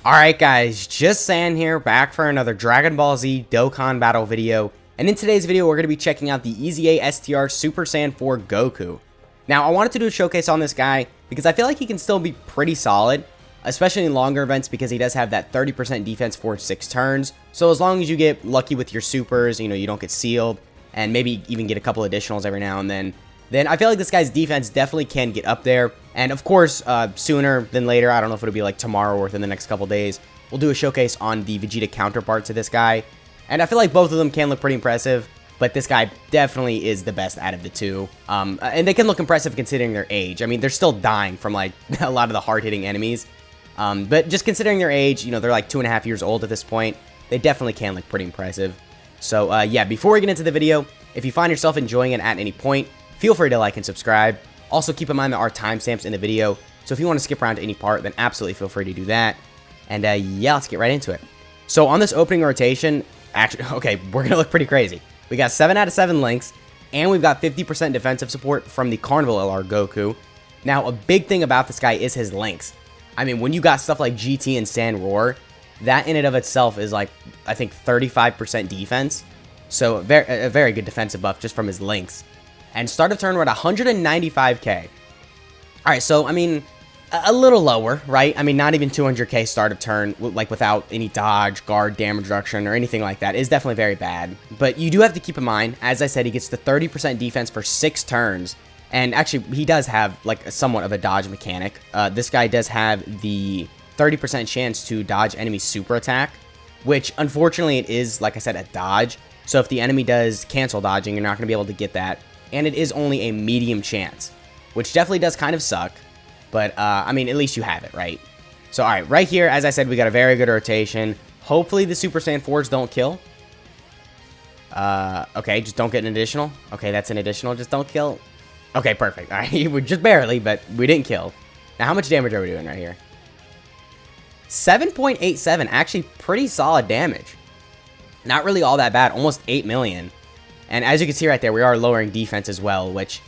Alright guys, just San here, back for another Dragon Ball Z Dokkan battle video, and in today's video we're going to be checking out the EZA STR Super Saiyan 4 Goku. Now I wanted to do a showcase on this guy because I feel like he can still be pretty solid, especially in longer events because he does have that 30% defense for 6 turns, so as long as you get lucky with your supers, you don't get sealed, and maybe even get a couple additionals every now and then I feel like this guy's defense definitely can get up there. And of course, sooner than later, I don't know if it'll be like tomorrow or within the next couple days, we'll do a showcase on the Vegeta counterpart to this guy. And I feel like both of them can look pretty impressive, but this guy definitely is the best out of the two. And they can look impressive considering their age. I mean, they're still dying from like a lot of the hard-hitting enemies. But just considering their age, they're like 2.5 years old at this point, they definitely can look pretty impressive. So yeah, before we get into the video, if you find yourself enjoying it at any point, feel free to like and subscribe. Also, keep in mind there are timestamps in the video, so if you want to skip around to any part, then absolutely feel free to do that. And yeah, let's get right into it. So on this opening rotation, actually, okay, we're going to look pretty crazy. We got 7 out of 7 links, and we've got 50% defensive support from the Carnival LR Goku. Now, a big thing about this guy is his links. I mean, when you got stuff like GT and Sand Roar, that in and of itself is like, I think, 35% defense. So a very good defensive buff just from his links. And start of turn, we're at 195k. Alright, so, I mean, a little lower, right? I mean, not even 200k start of turn, like, without any dodge, guard, damage reduction, or anything like that. Is definitely very bad. But you do have to keep in mind, as I said, he gets the 30% defense for 6 turns. And actually, he does have, like, somewhat of a dodge mechanic. This guy does have the 30% chance to dodge enemy super attack, which, unfortunately, it is, like I said, a dodge. So if the enemy does cancel dodging, you're not going to be able to get that. And it is only a medium chance, which definitely does kind of suck, but, I mean, at least you have it, right? So, alright, right here, as I said, we got a very good rotation. Hopefully the Super Saiyan 4s don't kill. Okay, just don't get an additional. Okay, that's an additional, just don't kill. Okay, perfect. Alright, we just barely, but we didn't kill. Now, how much damage are we doing right here? 7.87, actually pretty solid damage. Not really all that bad, almost 8 million. And as you can see right there, we are lowering defense as well, which,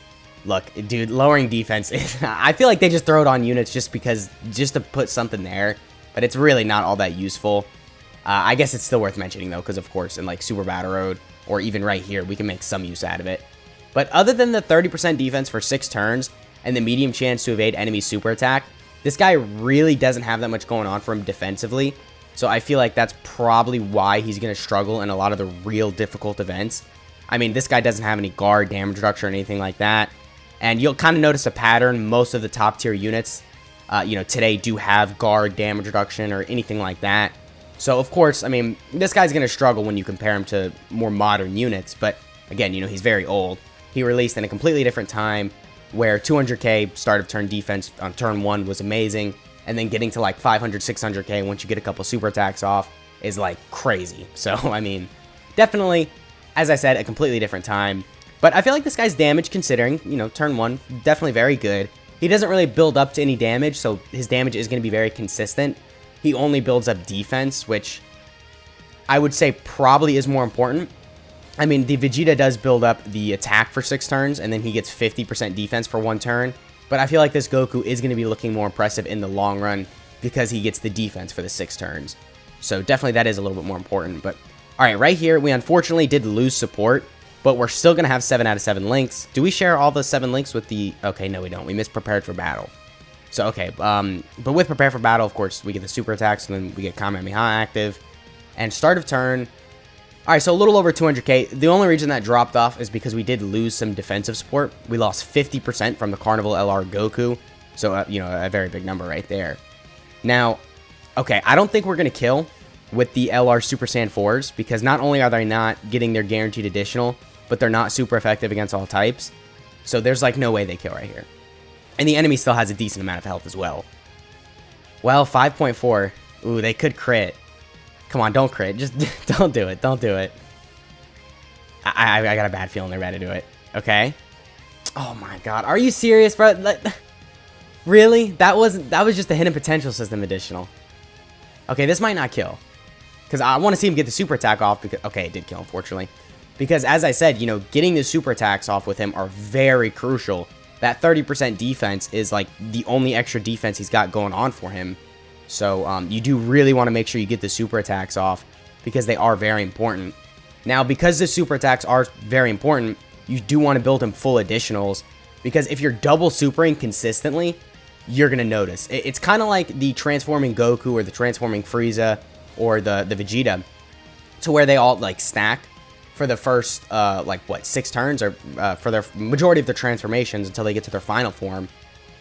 look, dude, lowering defense is, I feel like they just throw it on units just to put something there, but it's really not all that useful. I guess it's still worth mentioning, though, because, of course, in, like, Super Battle Road, or even right here, we can make some use out of it. But other than the 30% defense for 6 turns, and the medium chance to evade enemy super attack, this guy really doesn't have that much going on for him defensively, so I feel like that's probably why he's going to struggle in a lot of the real difficult events. I mean, this guy doesn't have any guard, damage reduction, or anything like that. And you'll kind of notice a pattern. Most of the top tier units, today do have guard, damage reduction, or anything like that. So, of course, I mean, this guy's going to struggle when you compare him to more modern units. But, again, he's very old. He released in a completely different time where 200k start of turn defense on turn 1 was amazing. And then getting to, like, 500, 600k once you get a couple super attacks off is, like, crazy. So, I mean, definitely, as I said, a completely different time. But I feel like this guy's damage, considering, turn 1, definitely very good. He doesn't really build up to any damage, so his damage is going to be very consistent. He only builds up defense, which I would say probably is more important. I mean, the Vegeta does build up the attack for 6 turns, and then he gets 50% defense for 1 turn. But I feel like this Goku is going to be looking more impressive in the long run because he gets the defense for the 6 turns. So definitely that is a little bit more important, but alright, right here, we unfortunately did lose support, but we're still going to have 7 out of 7 links. Do we share all the 7 links with the... Okay, no, we don't. We missed Prepared for Battle. So, okay, but with Prepared for Battle, of course, we get the super attacks, and then we get Kamehameha active. And start of turn... Alright, so a little over 200k. The only reason that dropped off is because we did lose some defensive support. We lost 50% from the Carnival LR Goku. So, a very big number right there. Now, okay, I don't think we're going to kill with the LR Super Saiyan 4s, because not only are they not getting their guaranteed additional, but they're not super effective against all types. So there's like no way they kill right here. And the enemy still has a decent amount of health as well. Well, 5.4. Ooh, they could crit. Come on, don't crit. Just don't do it. Don't do it. I got a bad feeling they're about to do it. Okay. Oh my god. Are you serious, bro? Like, really? That was just a hidden potential system additional. Okay, this might not kill. Because I want to see him get the super attack off. Because, okay, it did kill, unfortunately. Because, as I said, getting the super attacks off with him are very crucial. That 30% defense is, like, the only extra defense he's got going on for him. So you do really want to make sure you get the super attacks off because they are very important. Now, because the super attacks are very important, you do want to build them full additionals, because if you're double supering consistently, you're going to notice. It's kind of like the transforming Goku or the transforming Frieza or the Vegeta, to where they all like stack for the first like what, 6 turns, or for their majority of their transformations until they get to their final form.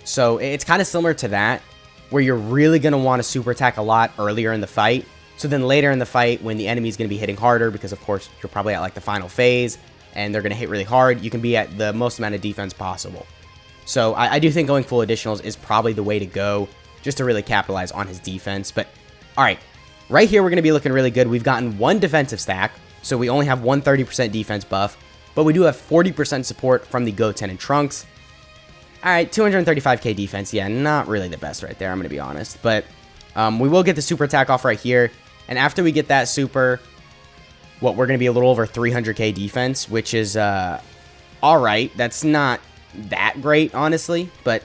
So it's kind of similar to that, where you're really going to want to super attack a lot earlier in the fight. So then later in the fight, when the enemy's going to be hitting harder, because of course you're probably at like the final phase and they're going to hit really hard, you can be at the most amount of defense possible. So I do think going full additionals is probably the way to go, just to really capitalize on his defense. But all right, right here we're going to be looking really good. We've gotten 1 defensive stack, so we only have 1 30% defense buff, but we do have 40% support from the Goten and Trunks. All right, 235k defense. Yeah, not really the best right there, I'm going to be honest. But we will get the super attack off right here. And after we get that super, we're going to be a little over 300k defense, which is all right. That's not that great, honestly, but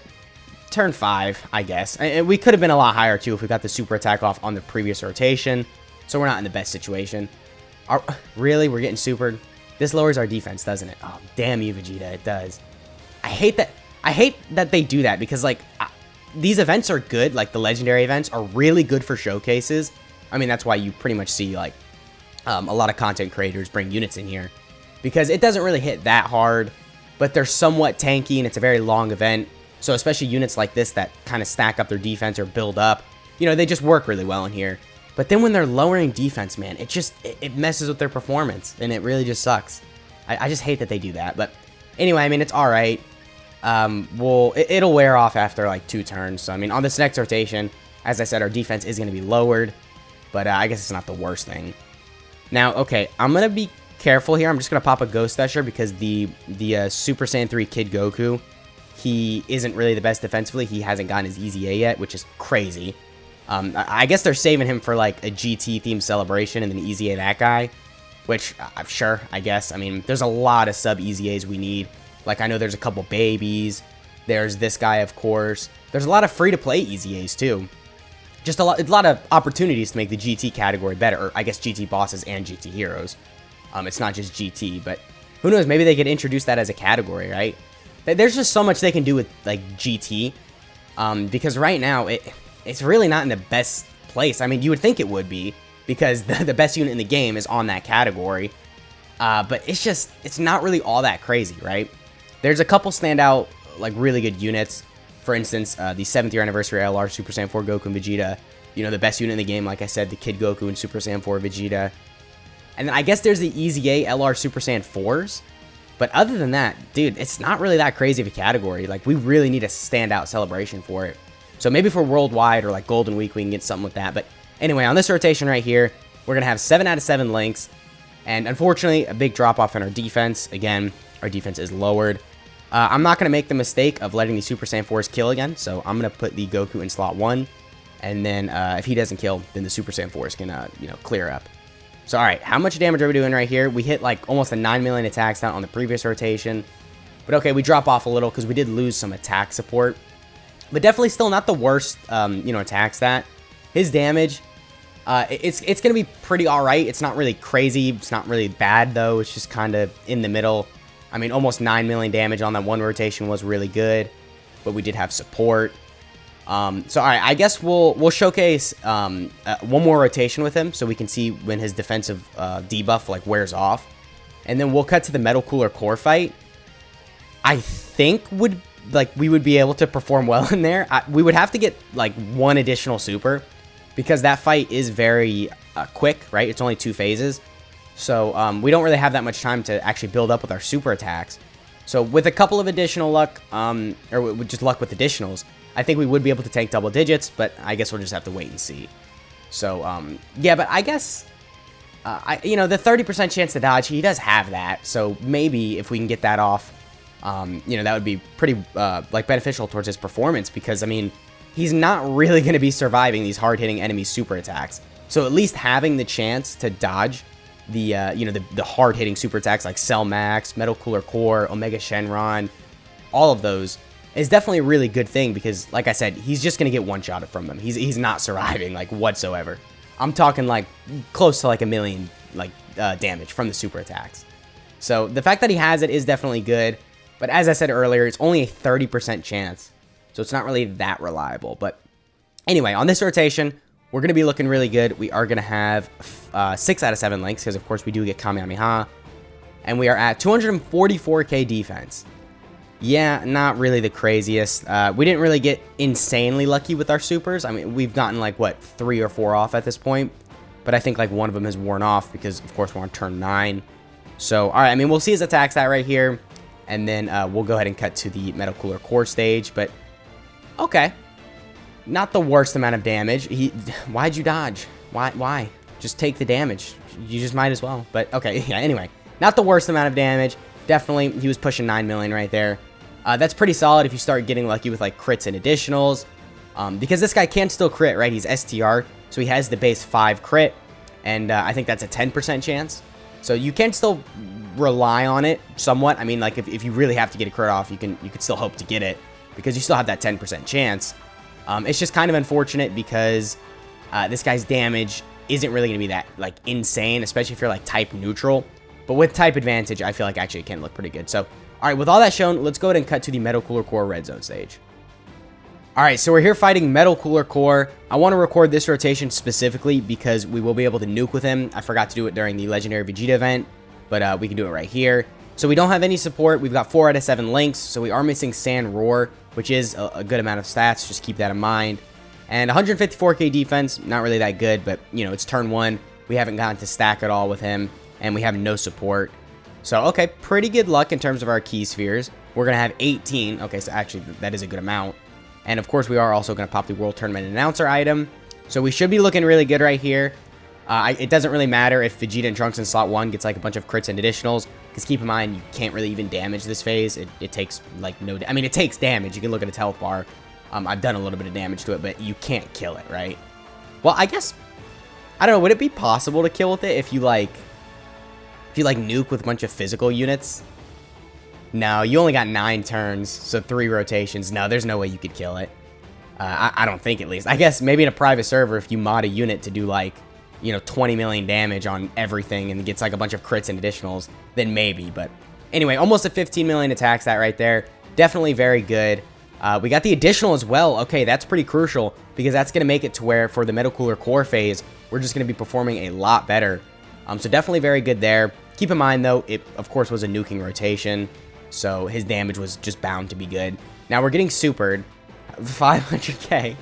turn 5, I guess. And we could have been a lot higher, too, if we got the super attack off on the previous rotation. So we're not in the best situation. Really? We're getting supered? This lowers our defense, doesn't it? Oh, damn you, Vegeta. It does. I hate that they do that, because, like, these events are good. Like, the legendary events are really good for showcases. I mean, that's why you pretty much see, like, a lot of content creators bring units in here, because it doesn't really hit that hard, but they're somewhat tanky, and it's a very long event. So especially units like this that kind of stack up their defense or build up, you know, they just work really well in here. But then when they're lowering defense, man, it messes with their performance, and it really just sucks. I just hate that they do that. But anyway, I mean, it's all right. It'll wear off after like 2 turns. So I mean, on this next rotation, as I said, our defense is going to be lowered, but I guess it's not the worst thing. Now, okay, I'm going to be careful here. I'm just going to pop a Ghost Usher, because the Super Saiyan 3 Kid Goku, he isn't really the best defensively. He hasn't gotten his EZA yet, which is crazy. I guess they're saving him for like a GT-themed celebration and then EZA that guy, which I'm sure, I guess. I mean, there's a lot of sub-EZAs we need. Like, I know there's a couple babies. There's this guy, of course. There's a lot of free-to-play EZAs, too. Just a lot of opportunities to make the GT category better, or I guess GT bosses and GT heroes. It's not just GT, but who knows? Maybe they could introduce that as a category, right? There's just so much they can do with like GT, because right now it's really not in the best place. I mean, you would think it would be, because the best unit in the game is on that category, but it's not really all that crazy, right? There's a couple standout, like, really good units. For instance, the 7th year anniversary LR Super Saiyan 4 Goku and Vegeta. You know, the best unit in the game, like I said, the Kid Goku and Super Saiyan 4 Vegeta. And then I guess there's the EZA LR Super Saiyan 4s. But other than that, dude, it's not really that crazy of a category. Like, we really need a standout celebration for it. So maybe for Worldwide or like Golden Week, we can get something with that. But anyway, on this rotation right here, we're going to have 7 out of 7 links. And unfortunately, a big drop off in our defense. Again, our defense is lowered. I'm not going to make the mistake of letting the Super Saiyan 4s kill again. So I'm going to put the Goku in slot 1. And then if he doesn't kill, then the Super Saiyan 4s can, clear up. So, all right, how much damage are we doing right here? We hit like almost a 9 million attack stat on the previous rotation. But okay, we drop off a little because we did lose some attack support. But definitely still not the worst, attack stat. His damage, it's going to be pretty all right. It's not really crazy. It's not really bad, though. It's just kind of in the middle. I mean, almost 9 million damage on that one rotation was really good. But we did have support. So, all right, I guess we'll showcase one more rotation with him so we can see when his defensive debuff, like, wears off. And then we'll cut to the Metal Cooler Core fight. I think we would be able to perform well in there. We would have to get, like, 1 additional super because that fight is very quick, right? It's only 2 phases. So, we don't really have that much time to actually build up with our super attacks. So, with a couple of additional luck, or with just luck with additionals, I think we would be able to tank double digits, but I guess we'll just have to wait and see. So, yeah, but I guess, the 30% chance to dodge, he does have that. So, maybe if we can get that off, that would be pretty, beneficial towards his performance because, I mean, he's not really going to be surviving these hard-hitting enemy super attacks. So, at least having the chance to dodge the hard-hitting super attacks like Cell Max, Metal Cooler Core, Omega Shenron, all of those, is definitely a really good thing because, like I said, he's just going to get one-shotted from them. He's not surviving, like, whatsoever. I'm talking, like, close to, like, 1 million, like, damage from the super attacks. So the fact that he has it is definitely good. But as I said earlier, it's only a 30% chance. So it's not really that reliable. But anyway, on this rotation, we're going to be looking really good. We are going to have 6 out of 7 links because, of course, we do get Kamehameha. And we are at 244k defense. Yeah, not really the craziest. We didn't really get insanely lucky with our supers. I mean, we've gotten like, what, 3 or 4 off at this point. But I think like one of them has worn off because, of course, we're on turn 9. So, all right, I mean, we'll see his attack stat right here. And then we'll go ahead and cut to the Metal Cooler Core stage. But, okay. Not the worst amount of damage. Why'd you dodge? Why? Just take the damage. You just might as well. But, okay, yeah, anyway. Not the worst amount of damage. Definitely, he was pushing 9 million right there. That's pretty solid if you start getting lucky with, like, crits and additionals. Because this guy can still crit, right? He's STR, so he has the base 5 crit. And I think that's a 10% chance. So you can still rely on it somewhat. I mean, like, if you really have to get a crit off, you could still hope to get it. Because you still have that 10% chance. It's just kind of unfortunate because this guy's damage isn't really going to be that, like, insane. Especially if you're, like, type neutral. But with type advantage, I feel like actually it can look pretty good. So, all right, with all that shown, let's go ahead and cut to the Metal Cooler Core Red Zone stage. All right, so we're here fighting Metal Cooler Core. I want to record this rotation specifically because we will be able to nuke with him. I forgot to do it during the Legendary Vegeta event, but we can do it right here. So we don't have any support. We've got 4 out of 7 links, so we are missing Sand Roar, which is a good amount of stats. Just keep that in mind. And 154k defense, not really that good, but, you know, it's turn 1. We haven't gotten to stack at all with him. And we have no support. So, okay, pretty good luck in terms of our key spheres. We're going to have 18. Okay, so actually, that is a good amount. And, of course, we are also going to pop the World Tournament Announcer item. So, we should be looking really good right here. It doesn't really matter if Vegeta and Trunks in slot 1 gets, like, a bunch of crits and additionals. Because keep in mind, you can't really even damage this phase. It takes, like, no... I mean, it takes damage. You can look at its health bar. I've done a little bit of damage to it, but you can't kill it, right? Well, I guess... I don't know. Would it be possible to kill with it if you, like... If you, like, nuke with a bunch of physical units? No, you only got 9 turns, so 3 rotations. No, there's no way you could kill it. I don't think, at least. I guess maybe in a private server, if you mod a unit to do, like, you know, 20 million damage on everything and gets, like, a bunch of crits and additionals, then maybe. But anyway, almost a 15 million attack stat right there. Definitely very good. We got the additional as well. Okay, that's pretty crucial because that's going to make it to where, for the Metal Cooler Core phase, we're just going to be performing a lot better. So definitely very good there. Keep in mind, though, it, of course, was a nuking rotation, so his damage was just bound to be good. Now, we're getting supered. 500k.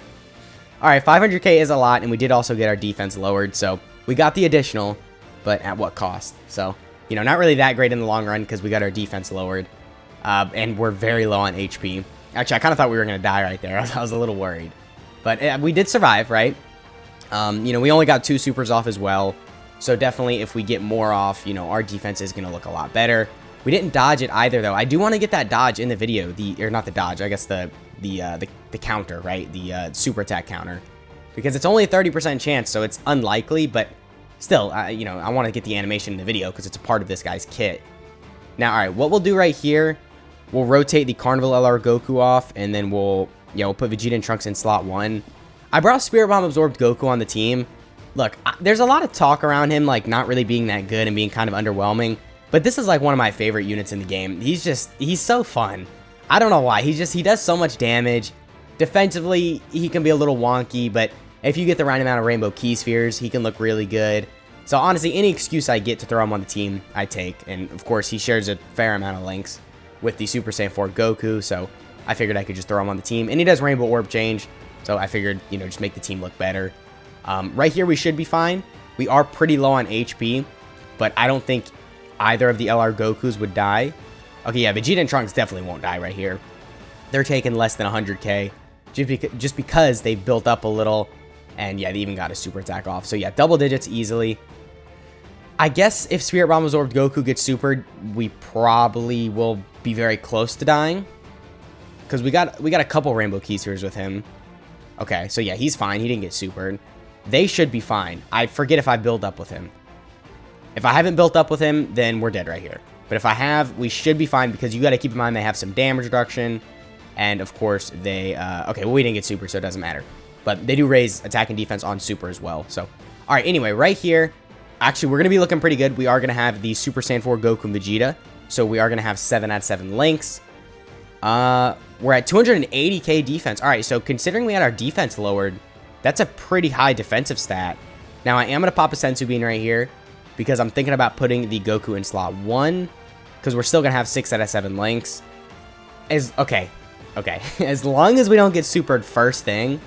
All right, 500k is a lot, and we did also get our defense lowered, so we got the additional, but at what cost? So, you know, not really that great in the long run because we got our defense lowered, and we're very low on HP. Actually, I kind of thought we were going to die right there. I was a little worried. But we did survive, right? You know, we only got 2 supers off as well. So definitely, if we get more off, you know, our defense is going to look a lot better. We didn't dodge it either, though. I do want to get that dodge in the video. Or not the dodge, I guess the counter, right? The super attack counter. Because it's only a 30% chance, so it's unlikely. But still, you know, I want to get the animation in the video because it's a part of this guy's kit. Now, all right, what we'll do right here, we'll rotate the Carnival LR Goku off, and then we'll put Vegeta and Trunks in slot 1. I brought Spirit Bomb Absorbed Goku on the team. Look, there's a lot of talk around him, like, not really being that good and being kind of underwhelming. But this is, like, one of my favorite units in the game. He's so fun. I don't know why. He does so much damage. Defensively, he can be a little wonky, but if you get the right amount of Rainbow Key Spheres, he can look really good. So, honestly, any excuse I get to throw him on the team, I take. And, of course, he shares a fair amount of links with the Super Saiyan 4 Goku, so I figured I could just throw him on the team. And he does Rainbow Orb Change, so I figured, you know, just make the team look better. Right here, we should be fine. We are pretty low on HP, but I don't think either of the LR Gokus would die. Okay, yeah, Vegeta and Trunks definitely won't die right here. They're taking less than 100k just because they've built up a little, and yeah, they even got a super attack off. So yeah, double digits easily. I guess if Spirit Bomb Absorbed Goku gets supered, we probably will be very close to dying. Because we got a couple Rainbow Key Spheres with him. Okay, so yeah, he's fine. He didn't get supered. They should be fine. I forget if I build up with him. If I haven't built up with him, then we're dead right here. But if I have, we should be fine because you got to keep in mind they have some damage reduction. And of course, they, okay, well, we didn't get super, so it doesn't matter. But they do raise attack and defense on super as well. So, all right, anyway, right here, actually, we're going to be looking pretty good. We are going to have the Super Saiyan 4 Goku and Vegeta. So we are going to have 7 out of 7 links. We're at 280k defense. All right, so considering we had our defense lowered, that's a pretty high defensive stat. Now, I am going to pop a Senzu Bean right here because I'm thinking about putting the Goku in slot 1 because we're still going to have 6 out of 7 links. Okay. As long as we don't get supered first thing,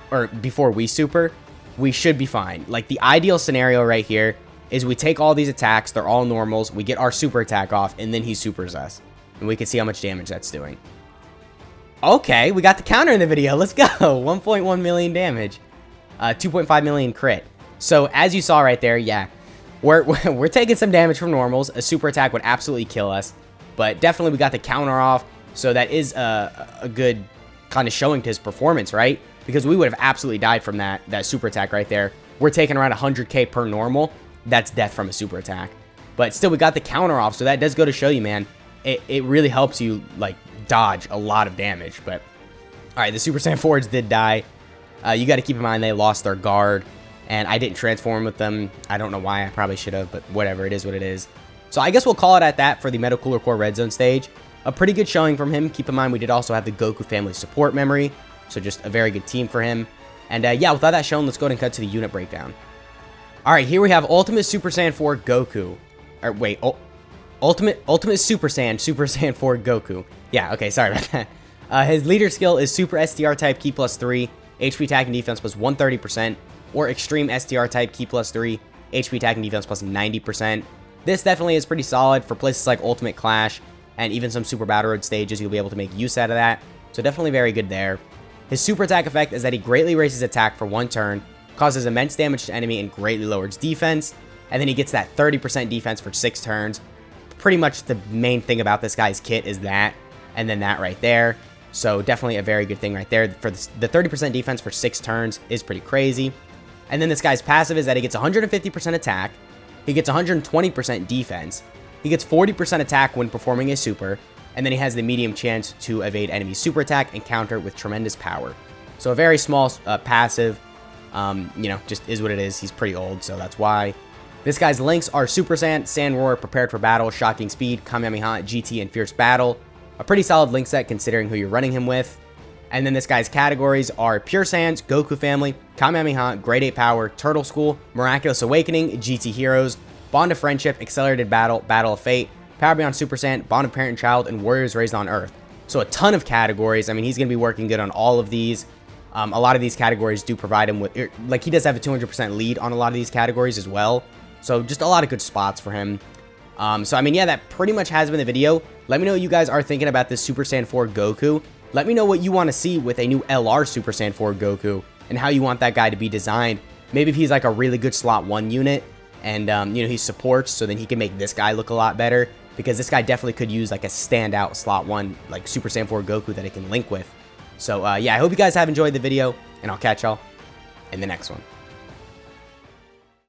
or before we super, we should be fine. Like, the ideal scenario right here is we take all these attacks, they're all normals, we get our super attack off, and then he supers us. And we can see how much damage that's doing. Okay, we got the counter in the video. Let's go. 1.1 million damage. 2.5 million crit. So, as you saw right there, yeah, we're taking some damage from normals. A super attack would absolutely kill us. But definitely we got the counter off. So that is a good kind of showing to his performance, right? Because we would have absolutely died from that super attack right there. We're taking around 100k per normal. That's death from a super attack. But still, we got the counter off. So that does go to show you, man. It really helps you, like, dodge a lot of damage. But, all right, the Super Saiyan 4s did die. You got to keep in mind they lost their guard. And I didn't transform with them. I don't know why. I probably should have. But whatever. It is what it is. So I guess we'll call it at that for the Metal Cooler Core Red Zone stage. A pretty good showing from him. Keep in mind, we did also have the Goku family support memory. So just a very good team for him. And yeah, with all that shown, let's go ahead and cut to the unit breakdown. All right, here we have Ultimate Super Saiyan 4 Goku. Or wait, Ultimate Super Saiyan 4 Goku. Yeah, okay, sorry about that. His leader skill is Super STR type Ki plus 3, HP attack and defense plus 130%, or Extreme STR type Ki plus 3, HP attack and defense plus 90%. This definitely is pretty solid for places like Ultimate Clash, and even some Super Battle Road stages. You'll be able to make use out of that. So definitely very good there. His super attack effect is that he greatly raises attack for 1 turn, causes immense damage to enemy, and greatly lowers defense. And then he gets that 30% defense for 6 turns. Pretty much the main thing about this guy's kit is that, and then that right there. So definitely a very good thing right there. For the 30% defense for 6 turns is pretty crazy. And then this guy's passive is that he gets 150% attack. He gets 120% defense. He gets 40% attack when performing a super, and then he has the medium chance to evade enemy super attack and counter with tremendous power. So a very small passive, you know, just is what it is. He's pretty old, so that's why. This guy's links are Super Saiyan, Saiyan Roar, Prepared for Battle, Shocking Speed, Kamehameha, GT, and Fierce Battle. A pretty solid link set considering who you're running him with. And then this guy's categories are Pure Saiyans, Goku Family, Kamehameha, Grade 8 Power, Turtle School, Miraculous Awakening, GT Heroes, Bond of Friendship, Accelerated Battle, Battle of Fate, Power Beyond Super Saiyan, Bond of Parent and Child, and Warriors Raised on Earth. So a ton of categories. I mean, he's going to be working good on all of these. A lot of these categories do provide him with, like, he does have a 200% lead on a lot of these categories as well. So just a lot of good spots for him. So, I mean, yeah, that pretty much has been the video. Let me know what you guys are thinking about this Super Saiyan 4 Goku. Let me know what you want to see with a new LR Super Saiyan 4 Goku and how you want that guy to be designed. Maybe if he's like a really good slot 1 unit and, you know, he supports, so then he can make this guy look a lot better. Because this guy definitely could use like a standout slot 1, like Super Saiyan 4 Goku that it can link with. So, yeah, I hope you guys have enjoyed the video, and I'll catch y'all in the next one.